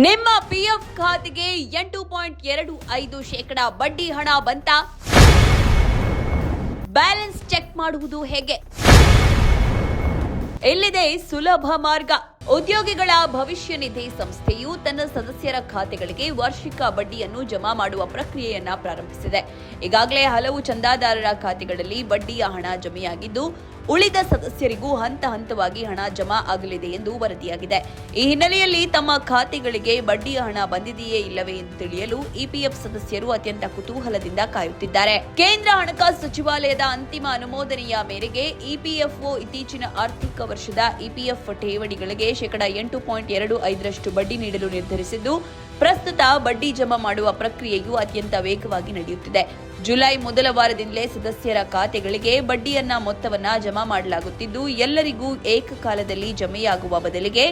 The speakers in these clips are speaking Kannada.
ನಿಮ್ಮ ಪಿಎಫ್ ಖಾತೆಗೆ 8.25% ಬಡ್ಡಿ ಹಣ ಬಂತ? ಬ್ಯಾಲೆನ್ಸ್ ಚೆಕ್ ಮಾಡುವುದು ಹೇಗೆ? ಇಲ್ಲಿದೆ ಸುಲಭ ಮಾರ್ಗ. ಉದ್ಯೋಗಿಗಳ ಭವಿಷ್ಯ ನಿಧಿ ಸಂಸ್ಥೆಯು ತನ್ನ ಸದಸ್ಯರ ಖಾತೆಗಳಿಗೆ ವಾರ್ಷಿಕ ಬಡ್ಡಿಯನ್ನು ಜಮಾ ಮಾಡುವ ಪ್ರಕ್ರಿಯೆಯನ್ನ ಪ್ರಾರಂಭಿಸಿದೆ. ಈಗಾಗಲೇ ಹಲವು ಚಂದಾದಾರರ ಖಾತೆಗಳಲ್ಲಿ ಬಡ್ಡಿಯ ಹಣ ಜಮೆಯಾಗಿದ್ದು, ಉಳಿದ ಸದಸ್ಯರಿಗೂ ಹಂತ ಹಂತವಾಗಿ ಹಣ ಜಮಾ ಆಗಲಿದೆ ಎಂದು ವರದಿಯಾಗಿದೆ. ಈ ಹಿನ್ನೆಲೆಯಲ್ಲಿ ತಮ್ಮ ಖಾತೆಗಳಿಗೆ ಬಡ್ಡಿಯ ಹಣ ಬಂದಿದೆಯೇ ಇಲ್ಲವೇ ಎಂದು ತಿಳಿಯಲು ಇಪಿಎಫ್ ಸದಸ್ಯರು ಅತ್ಯಂತ ಕುತೂಹಲದಿಂದ ಕಾಯುತ್ತಿದ್ದಾರೆ. ಕೇಂದ್ರ ಹಣಕಾಸು ಸಚಿವಾಲಯದ ಅಂತಿಮ ಅನುಮೋದನೆಯ ಮೇರೆಗೆ ಇಪಿಎಫ್ಒ ಇತ್ತೀಚಿನ ಆರ್ಥಿಕ ವರ್ಷದ ಇಪಿಎಫ್ ಠೇವಣಿಗಳಿಗೆ 8.25% ಬಡ್ಡಿ ನೀಡಲು ನಿರ್ಧರಿಸಿದ್ದು, ಪ್ರಸ್ತುತ ಬಡ್ಡಿ ಜಮಾ ಮಾಡುವ ಪ್ರಕ್ರಿಯೆಯು ಅತ್ಯಂತ ವೇಗವಾಗಿ ನಡೆಯುತ್ತಿದೆ. ಜುಲೈ ಮೊದಲ ವಾರದಿಂದಲೇ ಸದಸ್ಯರ ಖಾತೆಗಳಿಗೆ ಬಡ್ಡಿಯನ್ನ ಮೊತ್ತವನ್ನ ಜಮಾ ಮಾಡಲಾಗುತ್ತಿದ್ದು, ಎಲ್ಲರಿಗೂ ಏಕಕಾಲದಲ್ಲಿ ಜಮೆಯಾಗುವ ಬದಲಿಗೆ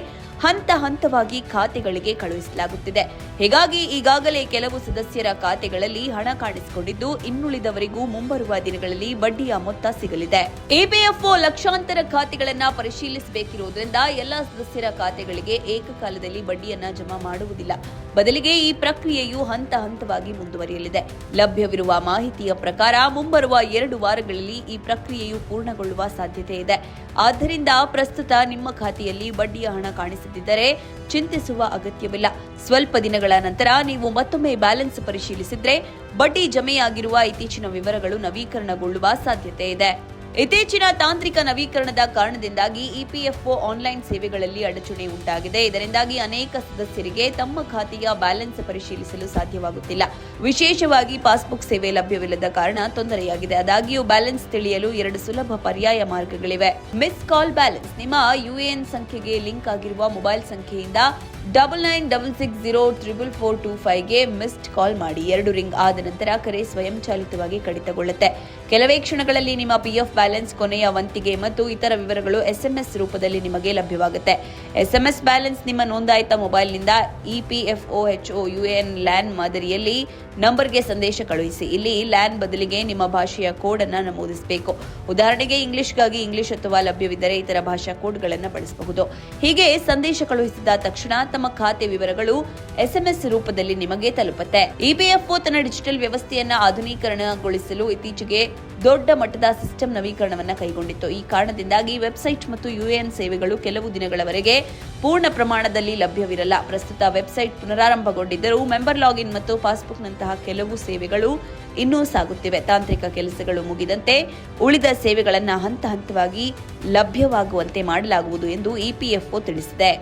ಹಂತ ಹಂತವಾಗಿ ಖಾತೆಗಳಿಗೆ ಕಳುಹಿಸಲಾಗುತ್ತಿದೆ. ಹೀಗಾಗಿ ಈಗಾಗಲೇ ಕೆಲವು ಸದಸ್ಯರ ಖಾತೆಗಳಲ್ಲಿ ಹಣ ಕಾಣಿಸಿಕೊಂಡಿದ್ದು, ಇನ್ನುಳಿದವರಿಗೂ ಮುಂಬರುವ ದಿನಗಳಲ್ಲಿ ಬಡ್ಡಿಯ ಮೊತ್ತ ಸಿಗಲಿದೆ. ಇಪಿಎಫ್ಒ ಲಕ್ಷಾಂತರ ಖಾತೆಗಳನ್ನ ಪರಿಶೀಲಿಸಬೇಕಿರುವುದರಿಂದ ಎಲ್ಲ ಸದಸ್ಯರ ಖಾತೆಗಳಿಗೆ ಏಕಕಾಲದಲ್ಲಿ ಬಡ್ಡಿಯನ್ನ ಜಮಾ ಮಾಡುವುದಿಲ್ಲ. ಬದಲಿಗೆ ಈ ಪ್ರಕ್ರಿಯೆಯು ಹಂತ ಹಂತವಾಗಿ ಮುಂದುವರಿಯಲಿದೆ. ಲಭ್ಯವಿರುವ ಮಾಹಿತಿಯ ಪ್ರಕಾರ ಮುಂಬರುವ 2 ವಾರಗಳಲ್ಲಿ ಈ ಪ್ರಕ್ರಿಯೆಯು ಪೂರ್ಣಗೊಳ್ಳುವ ಸಾಧ್ಯತೆ ಇದೆ. ಆದ್ದರಿಂದ ಪ್ರಸ್ತುತ ನಿಮ್ಮ ಖಾತೆಯಲ್ಲಿ ಬಡ್ಡಿಯ ಹಣ ಕಾಣಿಸದಿದ್ದರೆ ಚಿಂತಿಸುವ ಅಗತ್ಯವಿಲ್ಲ. ಸ್ವಲ್ಪ ದಿನಗಳ ನಂತರ ನೀವು ಮತ್ತೊಮ್ಮೆ ಬ್ಯಾಲೆನ್ಸ್ ಪರಿಶೀಲಿಸಿದ್ರೆ ಬಡ್ಡಿ ಜಮೆಯಾಗಿರುವ ಇತ್ತೀಚಿನ ವಿವರಗಳು ನವೀಕರಣಗೊಳ್ಳುವ ಸಾಧ್ಯತೆ ಇದೆ. ಇತ್ತೀಚಿನ ತಾಂತ್ರಿಕ ನವೀಕರಣದ ಕಾರಣದಿಂದಾಗಿ ಇಪಿಎಫ್ಒ ಆನ್ಲೈನ್ ಸೇವೆಗಳಲ್ಲಿ ಅಡಚಣೆ ಉಂಟಾಗಿದೆ. ಇದರಿಂದಾಗಿ ಅನೇಕ ಸದಸ್ಯರಿಗೆ ತಮ್ಮ ಖಾತೆಯ ಬ್ಯಾಲೆನ್ಸ್ ಪರಿಶೀಲಿಸಲು ಸಾಧ್ಯವಾಗುತ್ತಿಲ್ಲ. ವಿಶೇಷವಾಗಿ ಪಾಸ್ಬುಕ್ ಸೇವೆ ಲಭ್ಯವಿಲ್ಲದ ಕಾರಣ ತೊಂದರೆಯಾಗಿದೆ. ಆದಾಗ್ಯೂ ಬ್ಯಾಲೆನ್ಸ್ ತಿಳಿಯಲು 2 ಸುಲಭ ಪರ್ಯಾಯ ಮಾರ್ಗಗಳಿವೆ. Miss call balance. ನಿಮ್ಮ ಯುಎಎನ್ ಸಂಖ್ಯೆಗೆ ಲಿಂಕ್ ಆಗಿರುವ ಮೊಬೈಲ್ ಸಂಖ್ಯೆಯಿಂದ 99604425ಗೆ ಮಿಸ್ಡ್ ಕಾಲ್ ಮಾಡಿ. 2 ರಿಂಗ್ ಆದ ನಂತರ ಕರೆ ಸ್ವಯಂಚಾಲಿತವಾಗಿ ಕಡಿತಗೊಳ್ಳುತ್ತೆ. ಕೆಲವೇ ಕ್ಷಣಗಳಲ್ಲಿ ನಿಮ್ಮ ಪಿಎಫ್ ಬ್ಯಾಲೆನ್ಸ್, ಕೊನೆಯ ವಂತಿಗೆ ಮತ್ತು ಇತರ ವಿವರಗಳು ಎಸ್ಎಂಎಸ್ ರೂಪದಲ್ಲಿ ನಿಮಗೆ ಲಭ್ಯವಾಗುತ್ತೆ. ಎಸ್ಎಂಎಸ್ ಬ್ಯಾಲೆನ್ಸ್ ನಿಮ್ಮ ನೋಂದಾಯಿತ ಮೊಬೈಲ್ನಿಂದ ಇಪಿಎಫ್ಒ ಯುಎಎನ್ ಲ್ಯಾನ್ ಮಾದರಿಯಲ್ಲಿ ನಂಬರ್ಗೆ ಸಂದೇಶ ಕಳುಹಿಸಿ. ಇಲ್ಲಿ ಲ್ಯಾನ್ ಬದಲಿಗೆ ನಿಮ್ಮ ಭಾಷೆಯ ಕೋಡ್ ಅನ್ನು ನಮೂದಿಸಬೇಕು. ಉದಾಹರಣೆಗೆ ಇಂಗ್ಲಿಷ್ಗಾಗಿ ಇಂಗ್ಲಿಷ್ ಅಥವಾ ಲಭ್ಯವಿದ್ದರೆ ಇತರ ಭಾಷಾ ಕೋಡ್ಗಳನ್ನು ಬಳಸಬಹುದು. ಹೀಗೆ ಸಂದೇಶ ಕಳುಹಿಸಿದ ತಕ್ಷಣ ತಮ್ಮ ಖಾತೆ ವಿವರಗಳು ಎಸ್ಎಂಎಸ್ ರೂಪದಲ್ಲಿ ನಿಮಗೆ ತಲುಪುತ್ತೆ. ಇಪಿಎಫ್ಒ ತನ್ನ ಡಿಜಿಟಲ್ ವ್ಯವಸ್ಥೆಯನ್ನ ಆಧುನೀಕರಣಗೊಳಿಸಲು ಇತ್ತೀಚೆಗೆ ದೊಡ್ಡ ಮಟ್ಟದ ಸಿಸ್ಟಮ್ ನವೀಕರಣವನ್ನು ಕೈಗೊಂಡಿತ್ತು. ಈ ಕಾರಣದಿಂದಾಗಿ ವೆಬ್ಸೈಟ್ ಮತ್ತು ಯುಎಎನ್ ಸೇವೆಗಳು ಕೆಲವು ದಿನಗಳವರೆಗೆ ಪೂರ್ಣ ಪ್ರಮಾಣದಲ್ಲಿ ಲಭ್ಯವಿರಲ್ಲ. ಪ್ರಸ್ತುತ ವೆಬ್ಸೈಟ್ ಪುನರಾರಂಭಗೊಂಡಿದ್ದರೂ ಮೆಂಬರ್ ಲಾಗಿನ್ ಮತ್ತು ಪಾಸ್ಬುಕ್ನಂತಹ ಕೆಲವು ಸೇವೆಗಳು ಇನ್ನೂ ಸಾಗುತ್ತಿವೆ. ತಾಂತ್ರಿಕ ಕೆಲಸಗಳು ಮುಗಿದಂತೆ ಉಳಿದ ಸೇವೆಗಳನ್ನು ಹಂತ ಹಂತವಾಗಿ ಲಭ್ಯವಾಗುವಂತೆ ಮಾಡಲಾಗುವುದು ಎಂದು ಇಪಿಎಫ್ಒ ತಿಳಿಸಿದೆ.